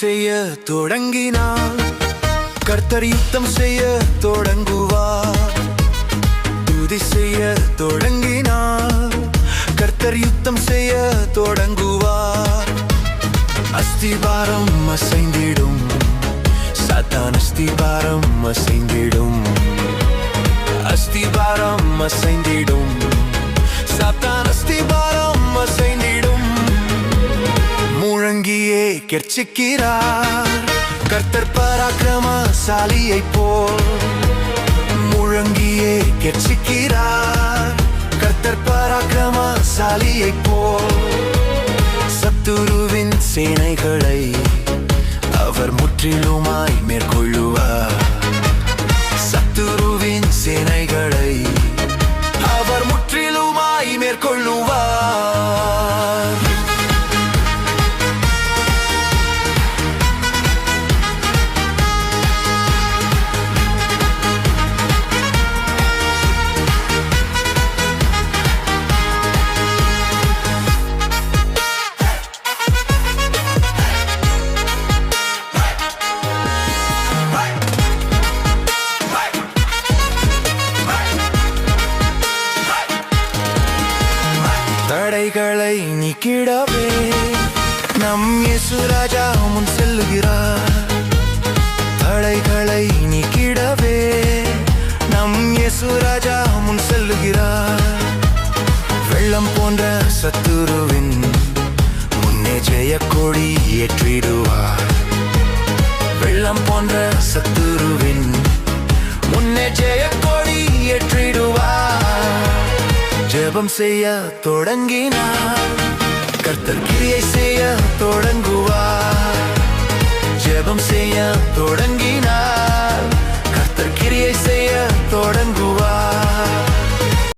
செய்ய தொடங்கினார். கர்த்தர் யுத்தம் செய்ய தொடங்குவார். துதி செய்ய தொடங்கினார். கர்த்தர் யுத்தம் செய்ய தொடங்குவார். அஸ்திபாரம் அசைந்திடும். சாத்தான் அஸ்திபாரம் அசைந்திடும். அஸ்திபாரம் அசைந்திடும். சாத்தான் அஸ்திபாரம் அசைந்திடும். முழங்கியே கெர்ச்சிக்கிறார். கர்த்தர் பராக்கிரமசாலியை போல் முழங்கியே கெர்ச்சிக்கிறார். கர்த்தர் பராக்கிரமசாலியை போல் சத்துருவின் சேனைகளை அவர் முற்றிலுமாய் மேற்கொள்ளுவார். சத்துருவின் சேனைகளை அவர் முற்றிலுமாய் மேற்கொள்ளுவார். தடைகளை நீக்கிடவே நம் இயேசு ராஜா முன் செல்லுகிறார். தடைகளை நீக்கிடவே நம் இயேசு ராஜா முன் செல்லுகிறார். வெள்ளம் போன்ற சத்துருவின் முன்னே ஜெயக்கொடி ஏற்றிடுவார். வெள்ளம் போன்ற சத்துருவின் முன்னே ஜெயக்கொடி ஏற்றிடுவார். ஜெபம் செய்ய தொடங்கினார். கர்த்தர் கிரியை செய்ய தொடங்குவார். ஜெபம் செய்ய தொடங்கினார்.